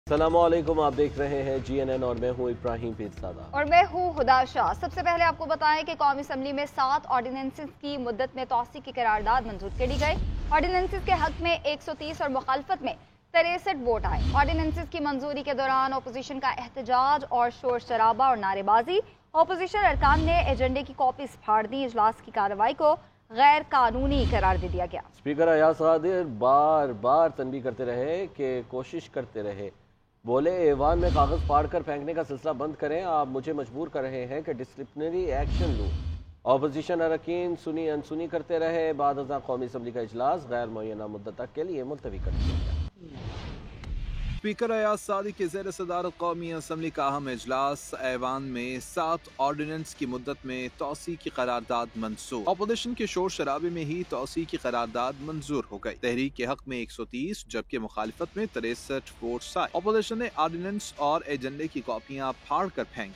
अस्सलाम वालेकुम, आप देख रहे हैं GNN और मैं हूं इब्राहिम पीरज़ादा और मैं हूं हुदा शाह। सबसे पहले आपको बताएं कि कौमी असम्बली में 7 ऑर्डिनेंसेस की मुद्दत में तौसी की करारदाद मंजूर करी गई। ऑर्डिनेंसेस के हक में 130 और मुखालफत में 63 वोट आए। ऑर्डिनेंसेस की मंजूरी के दौरान अपोजिशन का एहतजाज और शोर शराबा और नारेबाजी। अपोजिशन अरकान ने एजेंडे की कॉपीज फाड़ दी। इजलास की कार्रवाई को गैर कानूनी करार दे दिया गया। स्पीकर अयाज कादिर बार बार तनबीह करते रहे कि कोशिश करते रहे, बोले ऐवान में कागज फाड़ कर फेंकने का सिलसिला बंद करें। आप मुझे मजबूर कर रहे हैं कि डिसिप्लिनरी एक्शन लूं। अपोजिशन अरकान सुनी अनसुनी करते रहे। बाद अज़ां कौमी असम्बली का इजलास गैर मुअय्यना मुद्दत तक के लिए मुलतवी कर दिया गया। स्पीकर अयाज सादी के ज़ेर सदारत कौमी असम्बली का अहम इजलास। ऐवान में 7 ऑर्डिनेंस की मुद्दत में तौसी की करारदाद मंसूर। अपोजिशन के शोर शराबे में ही तौसी की करारदाद मंजूर हो गई। तहरीक के हक में 130 जबकि मुखालिफत में 63 वोट्स आए। अपोजिशन ने ऑर्डिनेंस और एजेंडे की कॉपियां फाड़ कर फेंक।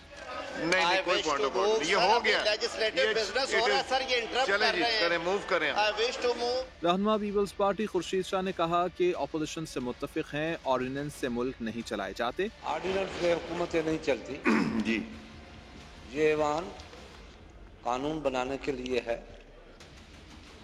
नहीं कोई पॉइंट ऑफ ऑर्डर, ये हो गया। लेजिस्लेटिव बिजनेस हो रहा है सर, ये इंटरप्ट कर रहे हैं। करें, मूव करें। I wish to move. Rahnuma People's party Khurshid Shah ने कहा कि अपोजिशन से मुत्तफिक हैं, ऑर्डिनेंस से मुल्क नहीं चलाए जाते। ऑर्डिनेंस में हुकूमतें नहीं चलती जी, ये ऐवान कानून बनाने के लिए है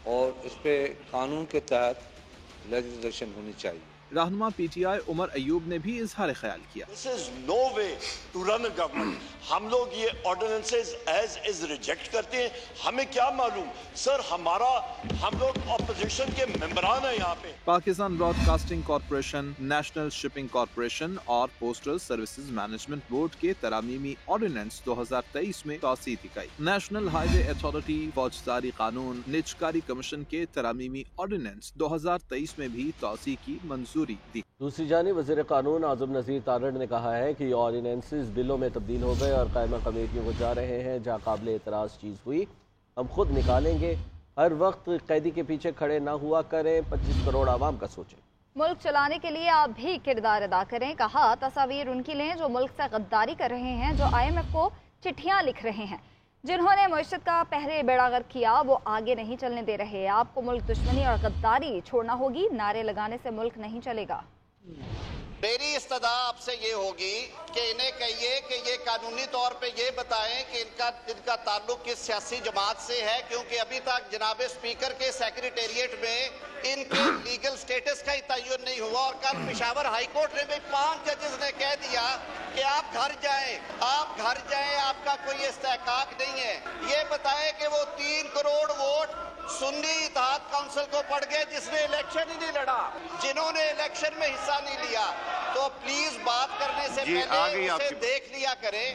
और इस पे कानून के तहत लेजिस्लेशन होनी चाहिए। रहनुमा PTI उमर अयूब ने भी इजहार ख्याल किया। This is no way to run a government. हम लोग ये ऑर्डिनेंसेस एज इज रिजेक्ट करते हैं। हमें क्या मालूम सर, हम लोग ऑपोजिशन के मेंबरान हैं यहाँ पे। Pakistan broadcasting corporation, national shipping corporation और पोस्टल सर्विसेज मैनेजमेंट बोर्ड के तरामीमी ऑर्डिनेंस 2023 में तौसीह दी गई। नेशनल हाईवे अथॉरिटी, फौजदारी कानून, निजकारी कमीशन के तरामीमी ऑर्डिनेंस 2023 में भी तौसीह की मंजूरी दी। दूसरी जानिब वज़ीर कानून आज़म नज़ीर तारड़ ने कहा है कि ये ऑर्डिनेंसेस बिलों में तब्दील हो गए और कायमा कमेटियों को जा रहे हैं। जहाँ काबिल एतराज़ चीज़ हुई हम खुद निकालेंगे। हर वक्त कैदी के पीछे खड़े ना हुआ करें। 25 करोड़ आवाम का सोचें। मुल्क चलाने के लिए आप भी किरदार अदा करें। कहा तस्वीर उनकी लें जो मुल्क से गद्दारी कर रहे हैं, जो IMF को चिट्ठियाँ लिख रहे हैं, जिन्होंने मईशत का पहले बेड़ा गर्क किया, वो आगे नहीं चलने दे रहे। आपको मुल्क दुश्मनी और गद्दारी छोड़ना होगी। नारे लगाने से मुल्क नहीं चलेगा। मेरी इस्तदा आपसे ये होगी कि इन्हें कहिए कि ये कानूनी तौर पे ये बताएं कि इनका ताल्लुक किस सियासी जमात से है, क्योंकि अभी तक जनाब स्पीकर के सेक्रेटेरिएट में इनके लीगल स्टेटस का ही तयन नहीं हुआ। और कल पेशावर हाई कोर्ट ने भी 5 जजेस ने कह दिया कि आप घर जाएं, आपका कोई इस्तेहकाक नहीं है। ये बताएं कि वो 3 करोड़ वोट सुन्नी इत्तेहाद काउंसिल को पड़ गए जिसने इलेक्शन ही नहीं लड़ा, जिन्होंने इलेक्शन में हिस्सा नहीं लिया। तो प्लीज बात करने से पहले उसे देख लिया करें।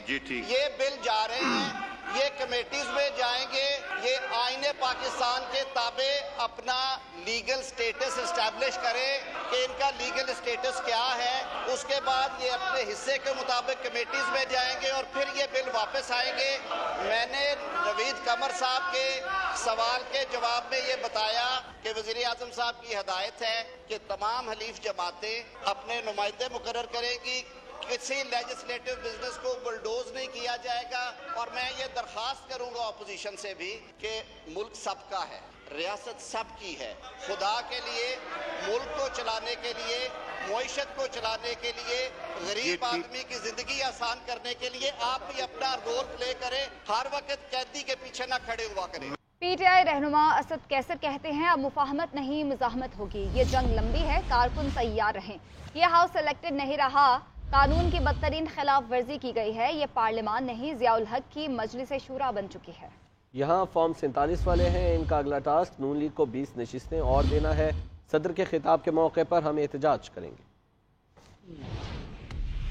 ये बिल जा रहे हैं, ये कमेटीज में जाएंगे, ये आईने पाकिस्तान के ताबे अपना लीगल स्टेटस एस्टैब्लिश करें कि इनका लीगल स्टेटस क्या है। उसके बाद ये अपने हिस्से के मुताबिक कमेटीज में जाएंगे और फिर ये बिल वापस आएंगे। मैंने नवीद कमर साहब के सवाल के जवाब में ये बताया कि वज़ीर आज़म साहब की हदायत है कि तमाम हलीफ जमातें अपने नुमाइंदे मुकर्रर करेंगी। किसी लेजिस्लेटिव बिजनेस को बुलडोज नहीं किया जाएगा। और मैं ये दरखास्त करूंगा अपोजिशन से भी कि मुल्क सबका है, रियासत सबकी है। खुदा के लिए, मुल्क को चलाने के लिए, मुईशत को चलाने के लिए, गरीब आदमी की जिंदगी आसान करने के लिए आप भी अपना रोल प्ले करें। हर वक्त कैदी के पीछे ना खड़े हुआ करें। PTI रहनुमा असद कैसर कहते हैं अब मुफाहमत नहीं मुज़ाहमत होगी। ये जंग लंबी है, कारकुन तैयार रहें। ये हाउस इलेक्टेड नहीं रहा, कानून की बदतरीन खिलाफ वर्जी की गई है। ये पार्लियामान नहीं, ज़ियाउल हक की मजलिस शूरा बन चुकी है। यहाँ फॉर्म 47 वाले हैं। इनका अगला टास्क नून लीग को 20 नशिस्तें और देना है। सदर के खिताब के मौके पर हम एहतजाज करेंगे।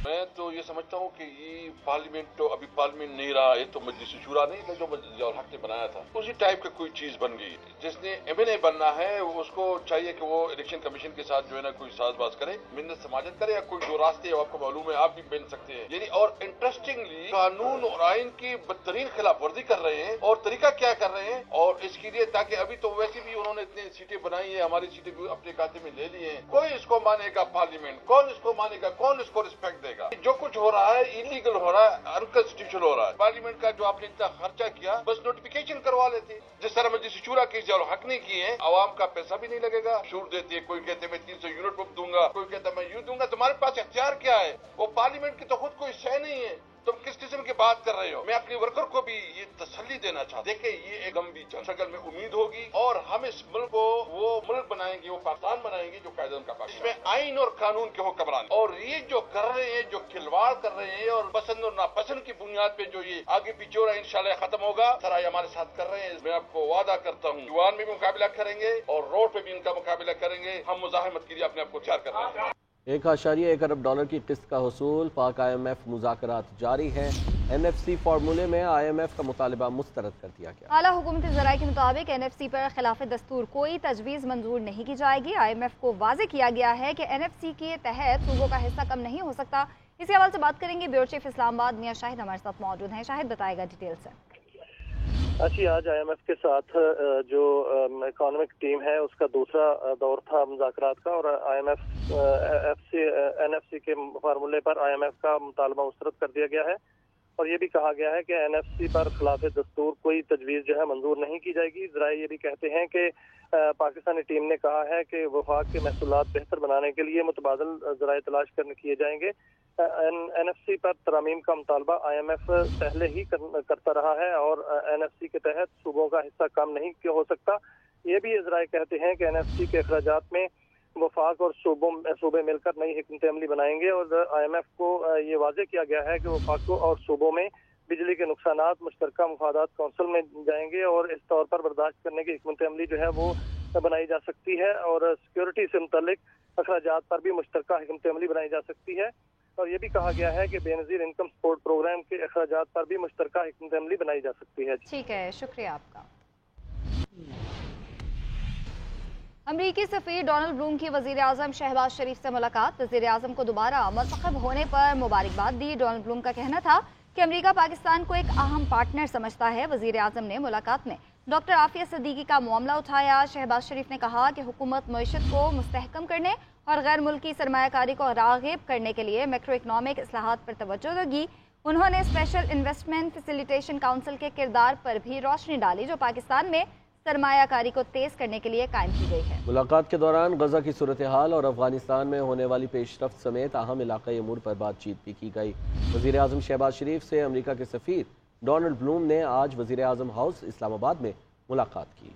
मैं तो ये समझता हूँ कि ये पार्लियामेंट तो अभी पार्लियामेंट नहीं रहा, ये तो मजलिस शूरा नहीं था जो ज़ियाउल हक ने बनाया था, उसी टाइप का कोई चीज बन गई। जिसने MNA बनना है उसको चाहिए कि वो इलेक्शन कमीशन के साथ जो है ना कोई साजबाज करे, मिन्नत समाजत करे, या कोई जो रास्ते आपको मालूम है आप भी बन सकते हैं। यानी और इंटरेस्टिंगली कानून और आइन की बदतरीन खिलाफ वर्जी कर रहे हैं। और तरीका क्या कर रहे हैं, और इसके लिए ताकि अभी तो वैसे भी उन्होंने इतनी सीटें बनाई है, हमारी सीटें भी अपने खाते में ले ली है। कोई इसको मानेगा पार्लियामेंट, कौन इसको मानेगा, कौन इसको रिस्पेक्ट देगा। लगेगा। जो कुछ हो रहा है इलीगल हो रहा है, अनकॉन्स्टिट्यूशनल हो रहा है। पार्लियामेंट का जो आपने इतना खर्चा किया, बस नोटिफिकेशन करवा लेते। जिस तरह मजलिस शूरा की जो हक नहीं किए हैं, आवाम का पैसा भी नहीं लगेगा। छूट देती है, कोई कहते मैं 300 यूनिट पंप दूंगा, कोई कहता मैं यूं दूंगा। तुम्हारे पास इख्तियार क्या है? वो पार्लियामेंट की तो खुद कोई शय नहीं है। तुम किस किस्म की बात कर रहे हो? मैं अपने वर्कर को भी ये तसल्ली देना चाहता हूं। देखिए, ये एक लंबी शक्ल में उम्मीद होगी और हम इस मुल्क को वो मुल्क बनाएंगे, वो पाकिस्तान बनाएंगे जो कायदे का पाकिस्तान, इसमें आइन और कानून के हुक्मरान। और ये जो कर रहे हैं, जो खिलवाड़ कर रहे हैं और पसंद और नापसंद की बुनियाद पे जो ये आगे पीछे हो रहा है, इंशाल्लाह खत्म होगा। सराय हमारे साथ कर रहे हैं, मैं आपको वादा करता हूँ युवान में भी मुकाबला करेंगे और रोड पे भी इनका मुकाबला करेंगे। हम मुजाहिमत के लिए अपने आप को तैयार कर रहे हैं। $1.1 अरब की किस्त का हुसूल, पाक IMF मुज़ाकरात जारी हैं। NFC फार्मूले में IMF का मुतालबा मुस्तरद कर दिया गया। आला हुकूमती ज़राए के मुताबिक NFC पर खिलाफ दस्तूर कोई तजवीज़ मंजूर नहीं की जाएगी। IMF को वाज़े किया गया है कि NFC के तहत सूबों का हिस्सा कम नहीं हो सकता। इसी हवाले से बात करेंगे ब्यूरो चीफ इस्लामाबाद मियां शाहिद हमारे साथ मौजूद हैं। शाहिद बताएगा डिटेल से। अच्छी, आज IMF के साथ जो इकोनॉमिक टीम है उसका दूसरा दौर था मुज़ाकरात का और IMF NFC के फार्मूले पर IMF का मुतालबा मुस्तरद कर दिया गया है और ये भी कहा गया है कि NFC पर खिलाफ दस्तूर कोई तजवीज़ जो है मंजूर नहीं की जाएगी। ज़रा ये भी कहते हैं कि पाकिस्तानी टीम ने कहा है कि वफाक के महसूलात बेहतर बनाने के लिए मुतबादल ज़राए तलाश किए जाएंगे। NFC पर तरमीम का मुतालबा IMF पहले ही करता रहा है और NFC के तहत सूबों का हिस्सा कम नहीं हो सकता। ये भी ज़राए कहते हैं कि NFC के अखराजात में वफाक और सूबे मिलकर नई हिकमत अमली बनाएंगे और IMF को ये वाज़े किया गया है कि वफाक को और सूबों में बिजली के नुकसानात मुश्तरका मुफादात कौंसिल में जाएंगे और इस तौर पर बर्दाश्त करने की हिकमत अमली जो है वो बनाई जा सकती है और सिक्योरिटी से मुतल्लिक अखराजात पर भी मुश्तरका हिकमत अमली बनाई जा सकती है। और ये भी कहा गया है कि बेनज़ीर इनकम सपोर्ट प्रोग्राम के अखराजात पर भी मुश्तरका हिकमत अमली बनाई जा सकती है। ठीक है, शुक्रिया आपका। अमरीकी सफ़ीर डोनाल्ड ब्लूम की वज़ीर आज़म शहबाज शरीफ से मुलाकात। वज़ीर आज़म को दोबारा मुंतखब होने पर मुबारकबाद दी। डोनाल्ड ब्लूम का कहना था कि अमरीका पाकिस्तान को एक अहम पार्टनर समझता है। वज़ीर आज़म ने मुलाकात में डॉक्टर आफिया सिद्दीकी का मामला उठाया। शहबाज शरीफ ने कहा कि हुकूमत मईशत को मुस्तहकम करने और गैर मुल्की सरमायाकारी को राग़िब करने के लिए मैक्रो इकनॉमिक इस्लाहात पर तवज्जो देगी। उन्होंने स्पेशल इन्वेस्टमेंट फैसिलिटेशन काउंसिल के किरदार पर भी रोशनी डाली जो पाकिस्तान में सरमायाकारी को तेज करने के लिए कायम की गई है। मुलाकात के दौरान गजा की सूरत हाल और अफगानिस्तान में होने वाली पेशरफ्त समेत अहम इलाकाई अमूर पर बातचीत भी की गई। वज़ीर आज़म शहबाज शरीफ से अमरीका के सफ़ीर डोनाल्ड ब्लूम ने आज वज़ीर आज़म हाउस इस्लामाबाद में मुलाकात की।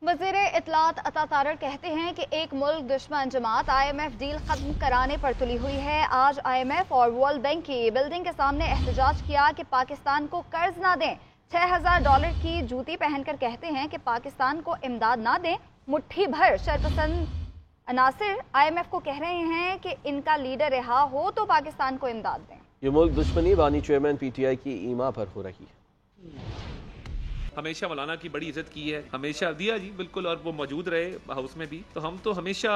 वज़ीर इत्तलात अता तारड़ कहते हैं कि एक मुल्क दुश्मन जमात IMF डील खत्म कराने पर तुली हुई है। आज IMF और वर्ल्ड बैंक की बिल्डिंग के सामने एहतजाज किया कि पाकिस्तान को कर्ज ना दें। $6000 की जूती पहनकर कहते हैं कि पाकिस्तान को इमदाद ना दें। मुट्ठी भर शरपसंद अनासिर IMF को कह रहे हैं कि इनका लीडर रिहा हो तो पाकिस्तान को इमदाद दें। ये मुल्क दुश्मनी बानी चेयरमैन PTI की ईमा पर हो रही है। हमेशा मौलाना की बड़ी इज्जत की है, हमेशा दिया जी बिल्कुल, और वो मौजूद रहे हाउस में भी। तो हम तो हमेशा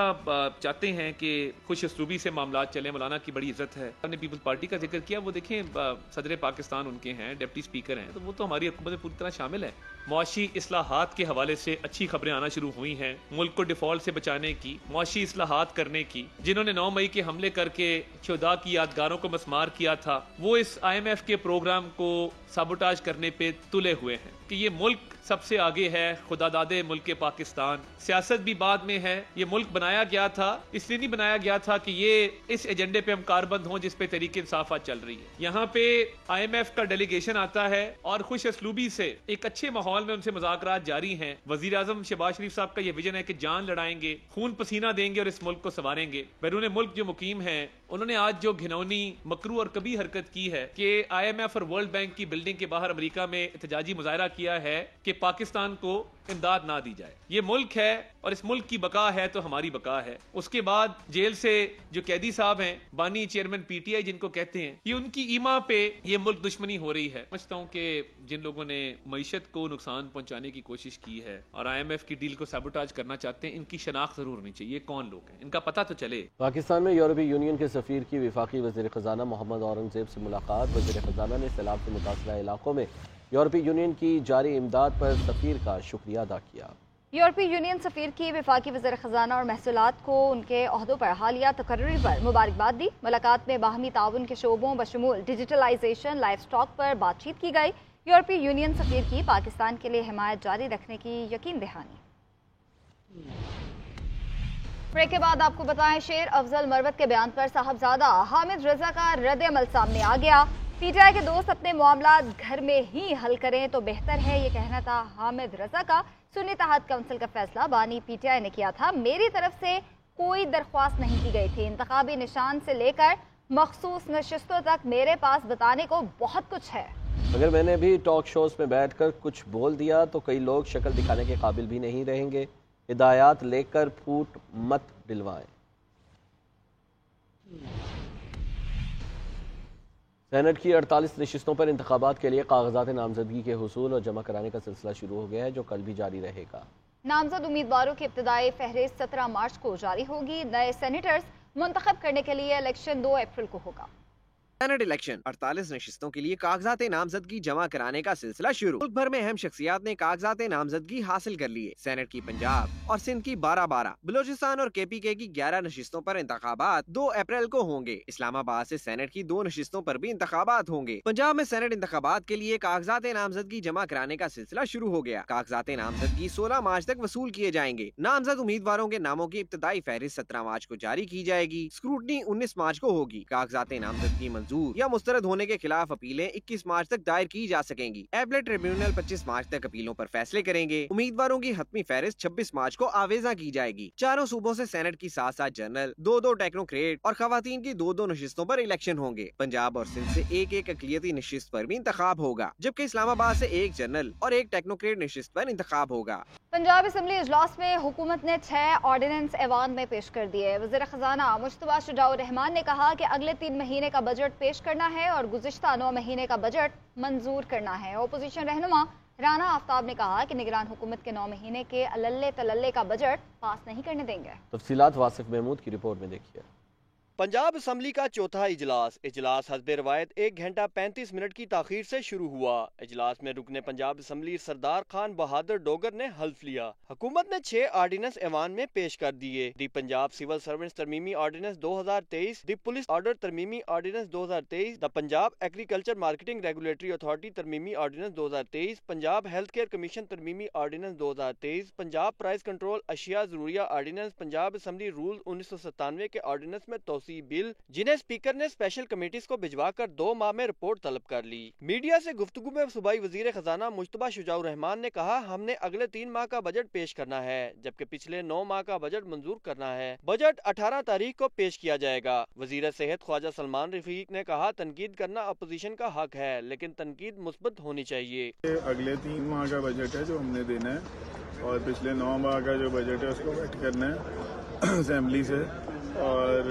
चाहते हैं कि खुश उसलूबी से मामलात चले। मौलाना की बड़ी इज्जत है। हमने पीपल्स पार्टी का जिक्र किया, वो देखें सदर पाकिस्तान उनके हैं, डिप्टी स्पीकर हैं, तो वो तो हमारी हुकूमत में पूरी तरह शामिल है। मुआशी इस्लाहात के हवाले से अच्छी खबरें आना शुरू हुई हैं। मुल्क को डिफॉल्ट से बचाने की, मुआशी इस्लाहात करने की, जिन्होंने 9 मई के हमले करके शुहदा की यादगारों को मस्मार किया था, वो इस IMF के प्रोग्राम को साबोटाज करने पे तुले हुए हैं कि ये मुल्क सबसे आगे है, खुदादादे मुल्क पाकिस्तान। सियासत भी बाद में है। ये मुल्क बनाया गया था, इसलिए नहीं बनाया गया था कि ये इस एजेंडे पे हम कारबंद हों जिस पे तहरीक इंसाफ चल रही है। यहाँ पे IMF का डेलीगेशन आता है और खुश असलूबी से एक अच्छे माहौल में उनसे मुज़ाकरात जारी हैं। वज़ीर आज़म शहबाज शरीफ साहब का ये विजन है कि जान लड़ाएंगे, खून पसीना देंगे और इस मुल्क को संवारेंगे। बैरून मुल्क जो मुकीम है, उन्होंने आज जो घिनौनी, मकरू और कभी हरकत की है कि IMF और वर्ल्ड बैंक की बिल्डिंग के बाहर अमेरिका में एहतजाजी मुजाहरा किया है कि पाकिस्तान को इमदाद ना दी जाए। ये मुल्क है और इस मुल्क की बका है तो हमारी बका है। उसके बाद जेल से जो कैदी साहब हैं, बानी चेयरमैन PTI जिनको कहते हैं, ये उनकी ईमा पे ये मुल्क दुश्मनी हो रही है। समझता हूँ कि जिन लोगों ने मईशत को नुकसान पहुंचाने की कोशिश की है और IMF की डील को सैबोटाज करना चाहते हैं, इनकी शनाख्त जरूर होनी चाहिए। कौन लोग हैं, इनका पता तो चले। पाकिस्तान में यूरोपीय यूनियन के सफ़ीर की वफाकी वज़ीर ख़ज़ाना मोहम्मद औरंगज़ेब से मुलाकात। वज़ीर ख़ज़ाना ने सैलाब से मुतासरा इलाकों में यूरोपीय यूनियन की जारी इमदाद पर सफ़ीर का शुक्रिया अदा किया। यूरोपीय यूनियन सफीर की वफाकी वज़ीर ख़ज़ाना और महसूलात को उनके अहदों पर हालिया तकर्री पर मुबारकबाद दी। मुलाकात में बाहमी ताउन के शोबों बशमूल डिजिटलाइजेशन, लाइफ स्टॉक पर बातचीत की गई। यूरोपीय यूनियन सफीर की पाकिस्तान के लिए हिमायत जारी रखने की यकीन दहानी। ब्रेक के बाद आपको बताएं, शेर अफजल मरवत के बयान पर साहबजादा हामिद रजा का रद्द अमल सामने आ गया। पीटीआई के दोस्त अपने मामला घर में ही हल करें तो बेहतर है, ये कहना था हामिद रजा का। सुन्नी इत्तेहाद काउंसिल का फैसला बानी पीटीआई ने किया था। मेरी तरफ से कोई दरख्वास्त नहीं की गई थी। इंतखाबी निशान से लेकर मखसूस नशिस्तों तक मेरे पास बताने को बहुत कुछ है। अगर मैंने भी टॉक शोज में बैठकर कुछ बोल दिया तो कई लोग शक्ल दिखाने के काबिल भी नहीं रहेंगे। हिदायत लेकर फूट मत दिलवाएं। सेनेट की 48 नशिस्तों पर इंतखाबात के लिए कागजात नामजदगी के हुसूल और जमा कराने का सिलसिला शुरू हो गया है, जो कल भी जारी रहेगा। नामजद उम्मीदवारों की इब्तदाई फहरिस्त 17 मार्च को जारी होगी। नए सेनेटर्स मुंतखब करने के लिए इलेक्शन 2 अप्रैल को होगा। सेनेट इलेक्शन 48 नशिस्तों के लिए कागजात नामजदगी जमा कराने का सिलसिला शुरू। मुल्क भर में अहम शख्सियात ने कागजात नामजदगी हासिल कर लिए। सेनेट की पंजाब और सिंध की 12-12, बलोचिस्तान और केपीके की 11 नशिस्तों पर इंतखाबात 2 अप्रैल को होंगे। इस्लामाबाद से सेनेट की 2 नशिस्तों पर भी इंतखाबात होंगे। पंजाब में सेनेट इंतखाबात के लिए कागजात नामजदगी जमा कराने का सिलसिला शुरू हो गया। कागजात नामजदगी 16 मार्च तक वसूल किए जाएंगे। नामजद उम्मीदवारों के नामों की इब्तदाई फहरिस्त 17 मार्च को जारी की जाएगी। स्क्रूटनी 19 मार्च को होगी। कागजात नामजदगी मंजूर या मुस्तरद होने के खिलाफ अपीलें 21 मार्च तक दायर की जा सकेंगी। एपलेट ट्रिब्यूनल 25 मार्च तक अपीलों पर फैसले करेंगे। उम्मीदवारों की हतमी फहरिस्त 26 मार्च को आवेजा की जाएगी। चारों सूबों से सेनेट की 7-7 जनरल, 2-2 टेक्नोक्रेट और खवातीन की 2-2 नशिस्तों पर इलेक्शन होंगे। पंजाब और सिंध से 1-1 अक़लियती नशिस्त पर भी इंतखाब होगा, जबकि इस्लामाबाद से 1 जनरल और 1 टेक्नोक्रेट नशिस्त पर इंतखाब होगा। पंजाब असम्बली इजलास में हुकूमत ने 6 ऑर्डिनेंस ऐवान में पेश कर दिए। वज़ीर ख़ज़ाना मुश्तबा शुजाउर रहमान ने कहा कि अगले 3 महीने का बजट पेश करना है और गुज़िश्ता 9 महीने का बजट मंजूर करना है। ओपोजिशन रहनुमा राना आफ्ताब ने कहा कि निगरान हुकूमत के 9 महीने के अल्ले तलल्ले का बजट पास नहीं करने देंगे। तफसीलात वासिफ महमूद की रिपोर्ट में देखिए। पंजाब असम्बली का चौथा इजलास हस्बे रवायत 1 घंटा 35 मिनट की ताखीर से शुरू हुआ। इजलास में रुकने पंजाब असम्बली सरदार खान बहादुर डोगर ने हल्फ लिया। हुकूमत ने 6 ऑर्डिनेंस ऐवान में पेश कर दिए। दी पंजाब सिविल सर्वेंट्स तरमीमी ऑर्डिनेंस 2023, दी पुलिस ऑर्डर तरमीमी ordinance 2023, the Punjab agriculture marketing regulatory authority तरमीमी ordinance 2023, Punjab health care commission तरमीमी ऑर्डिनेंस 2023, पंजाब प्राइस कंट्रोल अशिया जरूरिया ऑर्डिनेंस, पंजाब असम्बली रूल 1997 के ऑर्डिनेंस में बिल, जिन्हें स्पीकर ने स्पेशल कमेटीज को भिजवाकर 2 माह में रिपोर्ट तलब कर ली। मीडिया से गुफ्तगू में सूबाई वजीर खजाना मुश्तबा शुजाउर रहमान ने कहा, हमने अगले 3 माह का बजट पेश करना है, जबकि पिछले 9 माह का बजट मंजूर करना है। बजट 18 तारीख को पेश किया जाएगा। वजीर सेहत ख्वाजा सलमान रफीक ने कहा, तनकीद करना अपोजिशन का हक है, लेकिन तनकीद मुस्बत होनी चाहिए। अगले 3 माह का बजट है जो हमने देना है, और पिछले 9 माह का जो बजट है उसको वेट करना है असेंबली से, और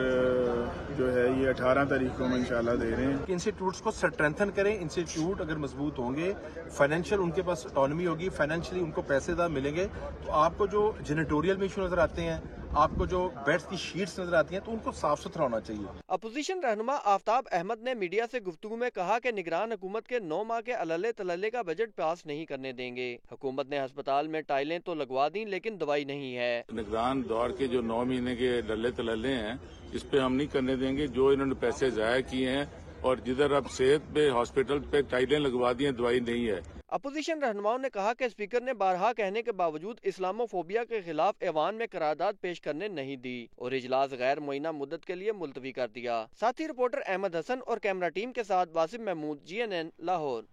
जो है ये 18 तारीख को हम इंशाल्लाह दे रहे हैं। इंस्टीट्यूट्स को स्ट्रेंथन करें। इंस्टीट्यूट अगर मजबूत होंगे, फाइनेंशियल उनके पास ऑटोनॉमी होगी, फाइनेंशियली उनको पैसेदार मिलेंगे, तो आपको जो जेनेटोरियल में इशू नजर आते हैं, आपको जो बेड्स की शीट्स नजर आती हैं, तो उनको साफ सुथरा होना चाहिए। अपोजिशन रहनुमा आफ्ताब अहमद ने मीडिया से गुफ्तगू में कहा कि निगरान हुकूमत के 9 माह के अल्ले तलल्ले का बजट पास नहीं करने देंगे। हुकूमत ने अस्पताल में टाइलें तो लगवा दी, लेकिन दवाई नहीं है। निगरान दौर के जो 9 महीने के लल्ले तलल्ले हैं, इस पे हम नहीं करने देंगे। जो इन्होंने पैसे जाया किए हैं, और जिधर अब सेहत पे हॉस्पिटल पे टाइलें लगवा दी हैं, दवाई नहीं है। अपोजिशन रहनुमाओं ने कहा कि स्पीकर ने बारहा कहने के बावजूद इस्लामोफोबिया के खिलाफ ऐवान में करारदाद पेश करने नहीं दी और इजलास गैर मुइना मुद्दत के लिए मुलतवी कर दिया। साथी रिपोर्टर अहमद हसन और कैमरा टीम के साथ वासिम महमूद, GNN लाहौर।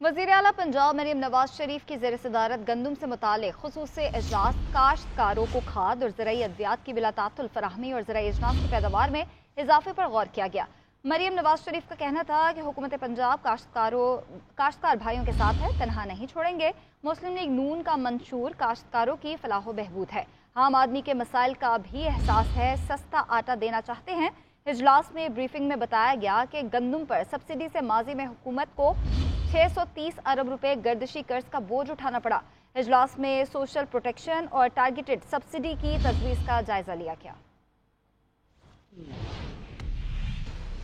वज़ीर आला पंजाब मरीम नवाज शरीफ की ज़ेर सदारत गंदम से मुतालिक खुसूसी इजलास काश्तकारों को खाद और ज़राई अद्वियात की बिलातातुल फराहमी और ज़राई अजनास की पैदावार में इजाफे पर गौर किया गया। मरीम नवाज शरीफ का कहना था कि हुकूमत पंजाब काश्तकार भाइयों के साथ है, तनहा नहीं छोड़ेंगे। मुस्लिम लीग नून का मंशूर काश्तकारों की फलाह बहबूद है, आम आदमी के मसाइल का भी एहसास है, सस्ता आटा देना चाहते हैं। इजलास में ब्रीफिंग में बताया गया कि गंदम पर सब्सिडी से माजी में हुकूमत को 630 अरब रुपए गर्दिशी कर्ज का बोझ उठाना पड़ा। इजलास में सोशल प्रोटेक्शन और टारगेटेड सब्सिडी की तजवीज़ का जायजा लिया गया।